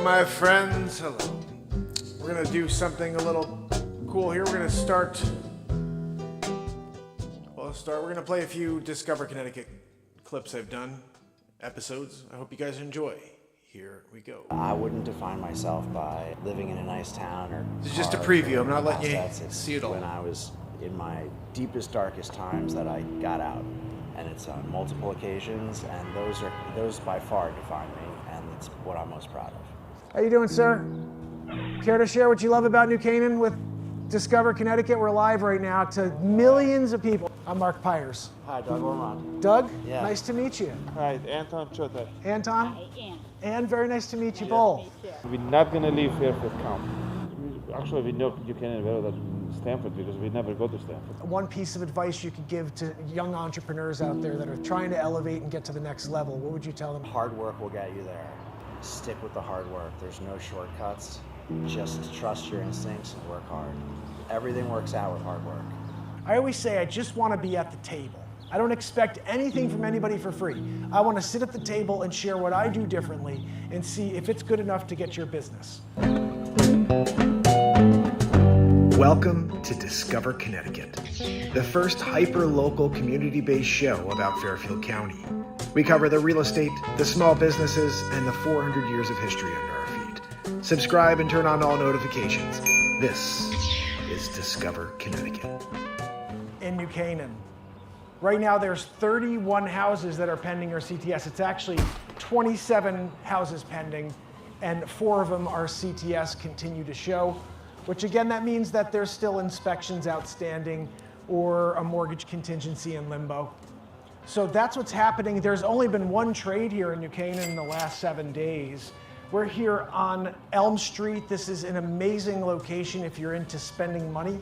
my friends. Hello. We're going to do something a little cool here. We're going to start. We're going to play a few Discover Connecticut clips I've done, episodes. I hope you guys enjoy. Here we go. I wouldn't define myself by living in a nice town or. This is just a preview. I'm not letting you see it all. When I was in my deepest, darkest times that I got out. And it's on multiple occasions, and those by far define me, and it's what I'm most proud of. How you doing, sir? Care to share what you love about New Canaan with Discover Connecticut? We're live right now to millions of people. I'm Mark Pires. Hi, Doug Ormond. Doug? Yeah. Nice to meet you. Hi, Anton Chote. Anton? Hi, Ann. Ann, very nice to meet you both. We're not going to leave Fairfield County. Actually, we know you can better than Stanford because we never go to Stanford. One piece of advice you could give to young entrepreneurs out there that are trying to elevate and get to the next level, what would you tell them? Hard work will get you there. Stick with the hard work. There's no shortcuts. Just trust your instincts and work hard. Everything works out with hard work. I always say I just want to be at the table. I don't expect anything from anybody for free. I want to sit at the table and share what I do differently and see if it's good enough to get your business. Welcome to Discover Connecticut, the first hyper-local community-based show about Fairfield County. We cover the real estate, the small businesses, and the 400 years of history under our feet. Subscribe and turn on all notifications. This is Discover Connecticut. In New Canaan. Right now there's 31 houses that are pending or CTS. It's actually 27 houses pending, and 4 of them are CTS, continue to show. Which again, that means that there's still inspections outstanding or a mortgage contingency in limbo. So that's what's happening. There's only been one trade here in New Canaan in the last 7 days. We're here on Elm Street. This is an amazing location if you're into spending money.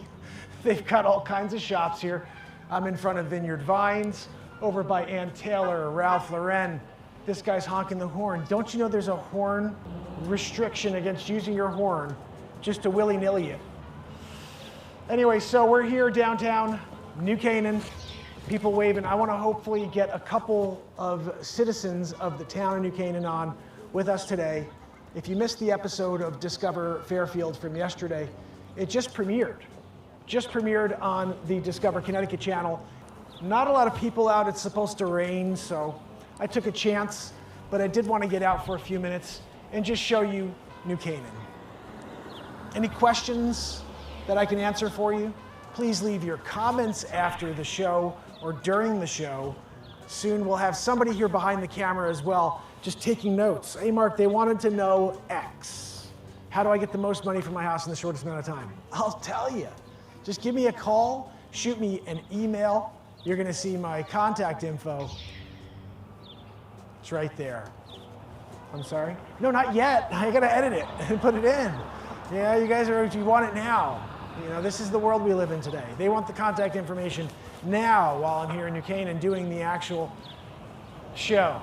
They've got all kinds of shops here. I'm in front of Vineyard Vines, over by Ann Taylor, Ralph Lauren. This guy's honking the horn. Don't you know there's a horn restriction against using your horn just to willy-nilly it? Anyway, so we're here downtown New Canaan, people waving. I want to hopefully get a couple of citizens of the town of New Canaan on with us today. If you missed the episode of Discover Fairfield from yesterday, it just premiered on the Discover Connecticut channel. Not a lot of people out. It's supposed to rain, so I took a chance, but I did want to get out for a few minutes and just show you New Canaan. Any questions that I can answer for you? Please leave your comments after the show or during the show. Soon we'll have somebody here behind the camera as well, just taking notes. Hey Mark, they wanted to know X. How do I get the most money for my house in the shortest amount of time? I'll tell you. Just give me a call, shoot me an email. You're gonna see my contact info. It's right there. I'm sorry? No, not yet. I gotta edit it and put it in. Yeah, you guys you want it now. You know, this is the world we live in today. They want the contact information now while I'm here in New Canaan doing the actual show.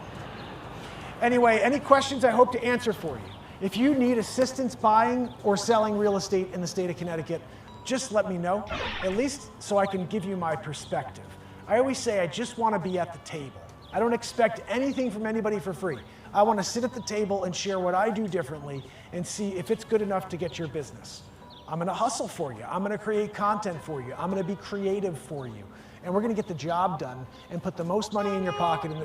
Anyway, any questions I hope to answer for you. If you need assistance buying or selling real estate in the state of Connecticut, just let me know, at least so I can give you my perspective. I always say I just want to be at the table. I don't expect anything from anybody for free. I want to sit at the table and share what I do differently and see if it's good enough to get your business. I'm going to hustle for you. I'm going to create content for you. I'm going to be creative for you. And we're going to get the job done and put the most money in your pocket in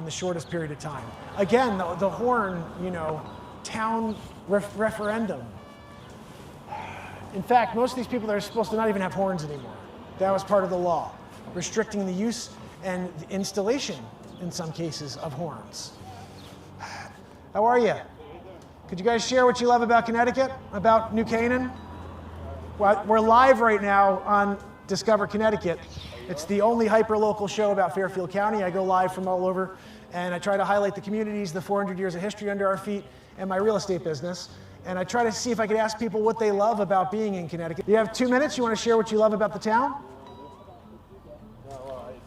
the shortest period of time. Again, the horn, town referendum. In fact, most of these people are supposed to not even have horns anymore. That was part of the law, restricting the use and the installation, in some cases, of horns. How are you? Could you guys share what you love about Connecticut, about New Canaan? Well, we're live right now on Discover Connecticut. It's the only hyper-local show about Fairfield County. I go live from all over, and I try to highlight the communities, the 400 years of history under our feet, and my real estate business. And I try to see if I could ask people what they love about being in Connecticut. You have 2 minutes? You want to share what you love about the town?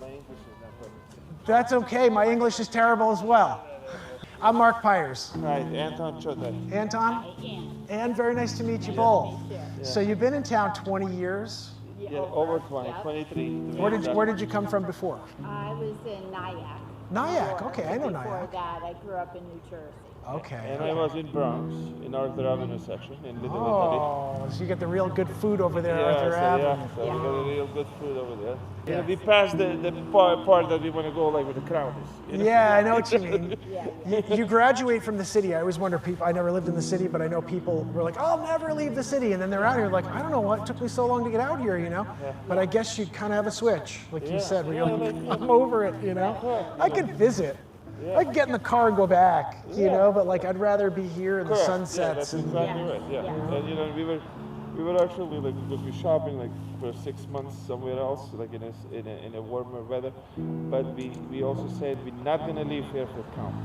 My English is not perfect. That's okay. My English is terrible as well. I'm Mark Pires. Hi, Anton Chote. Anton? Hi, Ann. Ann, very nice to meet you both. So you've been in town 20 years? Yeah, over 20, 23. Where did you come from before? I was in Nyack. Nyack, York. okay, I know Before Nyack. that, I grew up in New Jersey. Okay. And I was in Bronx, in Arthur Avenue section, in Little Oh, so you get the real good food over there, Italy. Arthur Avenue. So we got a real good food over there. Yeah. We passed the part that we want to go like with the crowd is. You know? Yeah, I know what you mean. Yeah. You graduate from the city. I always wonder, people, I never lived in the city, but I know people were like, I'll never leave the city. And then they're out here like, I don't know what took me so long to get out here, you know? But I guess you kind of have a switch, like you said, where you're like, I'm over it, you know? I could visit. I could get in the car and go back, you know, but like I'd rather be here in the sunsets. That's exactly right. Yeah. And you know, we were actually like going to be shopping like for 6 months somewhere else, like in a warmer weather. But we also said we're not going to leave here for camp.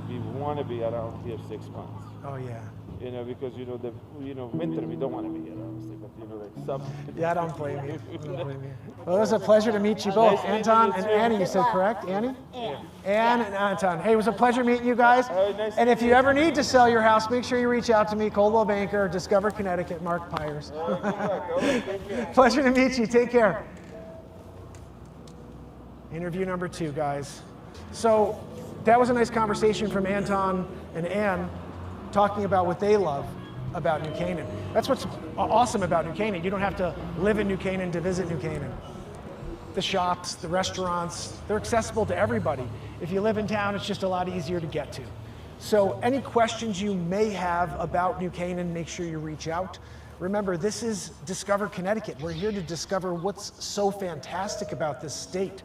We want to be around here 6 months. Oh yeah. You know, because winter we don't want to be here, honestly. But you know, like summer. Yeah, I don't blame you. I don't blame you. Well, it was a pleasure to meet you both. Anton and Annie, you said correct? Annie? Anne and Anton. Hey, it was a pleasure meeting you guys. And if you ever need to sell your house, make sure you reach out to me, Coldwell Banker, Discover Connecticut, Mark Pires. Pleasure to meet you. Take care. Interview number 2, guys. So that was a nice conversation from Anton and Anne, talking about what they love about New Canaan. That's what's awesome about New Canaan. You don't have to live in New Canaan to visit New Canaan. The shops, the restaurants, they're accessible to everybody. If you live in town, it's just a lot easier to get to. So any questions you may have about New Canaan, make sure you reach out. Remember, this is Discover Connecticut. We're here to discover what's so fantastic about this state.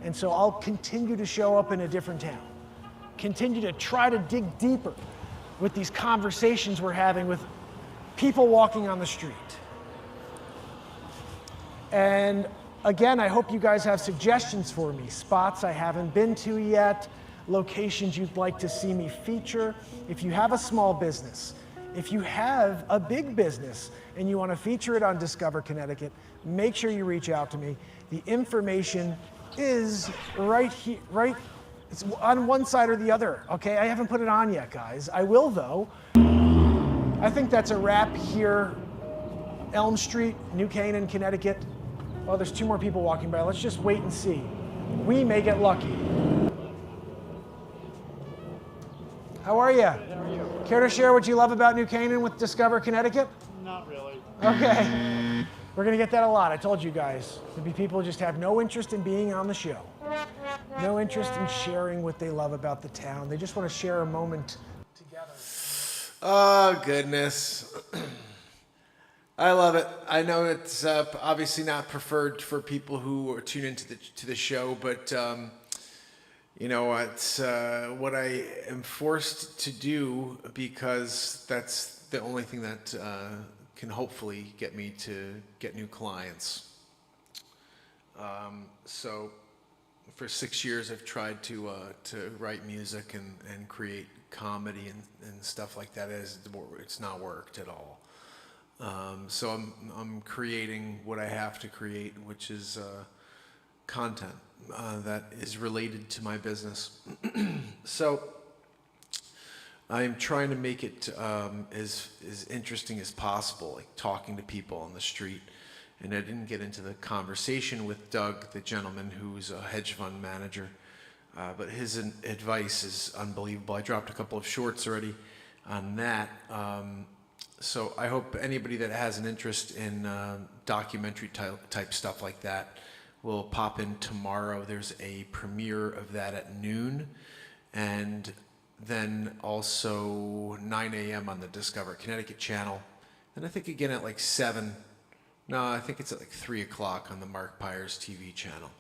And so I'll continue to show up in a different town. Continue to try to dig deeper with these conversations we're having with people walking on the street. And again, I hope you guys have suggestions for me, spots I haven't been to yet, locations you'd like to see me feature. If you have a small business, if you have a big business and you want to feature it on Discover Connecticut, make sure you reach out to me. The information is right here, right. It's on one side or the other, okay? I haven't put it on yet, guys. I will, though. I think that's a wrap here. Elm Street, New Canaan, Connecticut. Well, there's 2 more people walking by. Let's just wait and see. We may get lucky. How are you? How are you? Care to share what you love about New Canaan with Discover Connecticut? Not really. Okay. We're going to get that a lot. I told you guys. There'll be people who just have no interest in being on the show. No interest in sharing what they love about the town. They just want to share a moment together. Oh, goodness. I love it. I know it's obviously not preferred for people who tune into the show, but you know, it's what I am forced to do because that's the only thing that can hopefully get me to get new clients. So for 6 years, I've tried to write music and create comedy and stuff like that. It's not worked at all. So I'm creating what I have to create, which is content that is related to my business. So I'm trying to make it as interesting as possible, like talking to people on the street. And I didn't get into the conversation with Doug, the gentleman who's a hedge fund manager, but his advice is unbelievable. I dropped a couple of shorts already on that. So I hope anybody that has an interest in documentary type stuff like that will pop in tomorrow. There's a premiere of that at noon, and then also 9 a.m. on the Discover Connecticut channel, and I think again at like 7. No, I think it's at like 3 o'clock on the Mark Pires TV channel.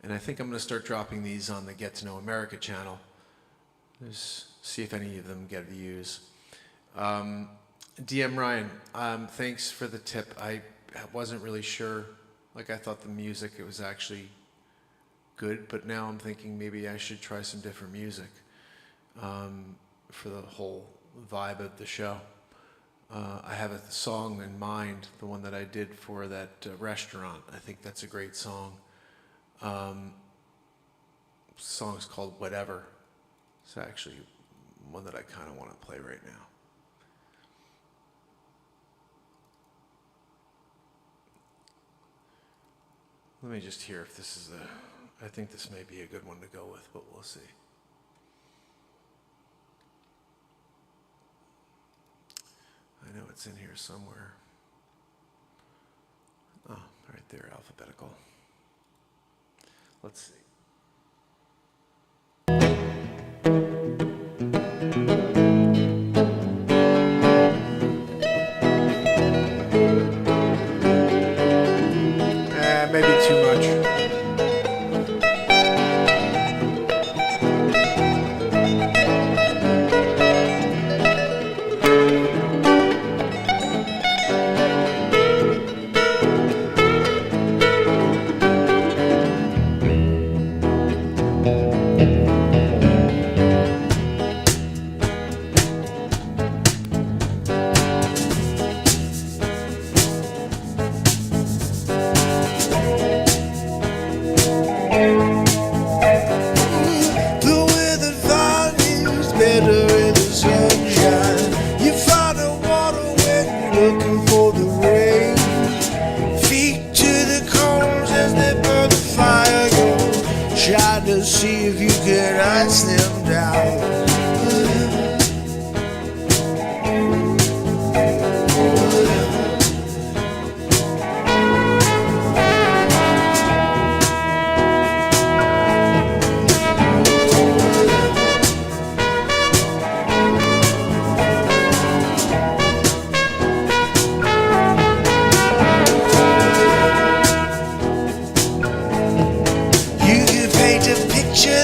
And I think I'm going to start dropping these on the Get to Know America channel. Just see if any of them get views. DM Ryan, thanks for the tip. I wasn't really sure. Like, I thought the music, it was actually good, but now I'm thinking maybe I should try some different music for the whole vibe of the show. I have a song in mind, the one that I did for that restaurant. I think that's a great song. The song's called Whatever. It's actually one that I kind of want to play right now. Let me just hear if this is I think this may be a good one to go with, but we'll see. I know it's in here somewhere. Oh, right there, alphabetical. Let's see. Maybe too much. See if you could ice them down.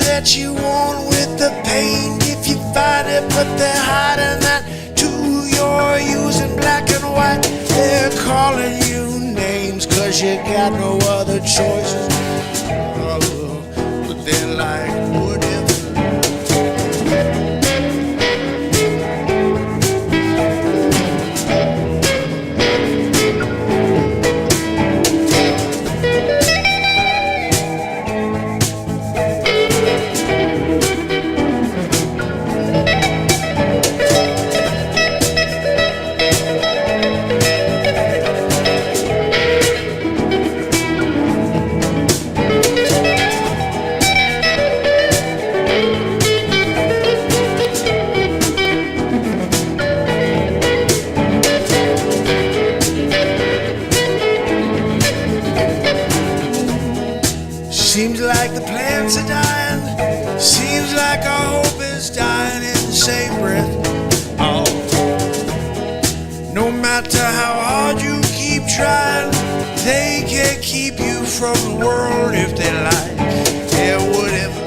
That you want with the paint if you find it, but they're hiding that too. You're using black and white, they're calling you names cause you got no other choices. But they're like, whatever. Seems like the plants are dying. Seems like our hope is dying in the same breath. Oh, no matter how hard you keep trying, they can't keep you from the world if they like. Yeah, whatever.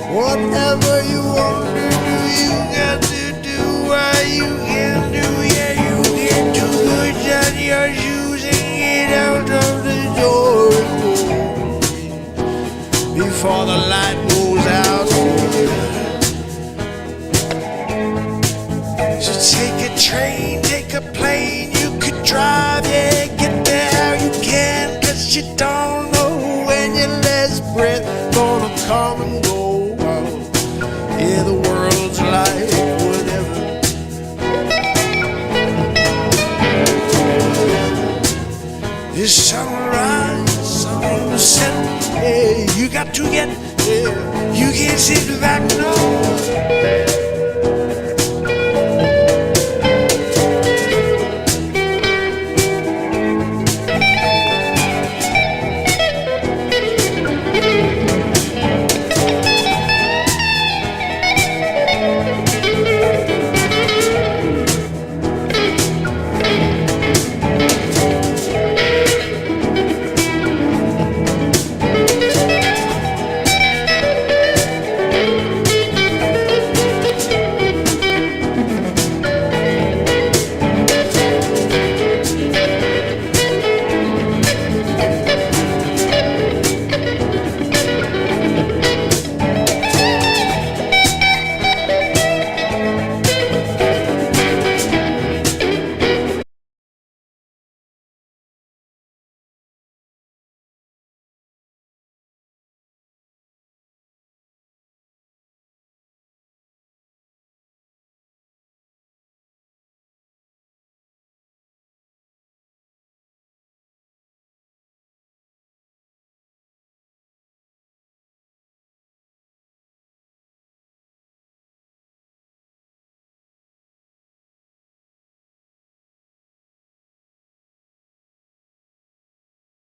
Whatever you want to do, you got to do what you can do. Yeah, you can do it, and you're using it out of the door before the light goes out. So take a train, take a plane, you could drive, yeah, get there how you can, cause you don't know when your last breath gonna come and go. Yeah, the world's like whatever. It's sunrise, sunset. Yeah, you got to get. Yeah, you can't sit back no.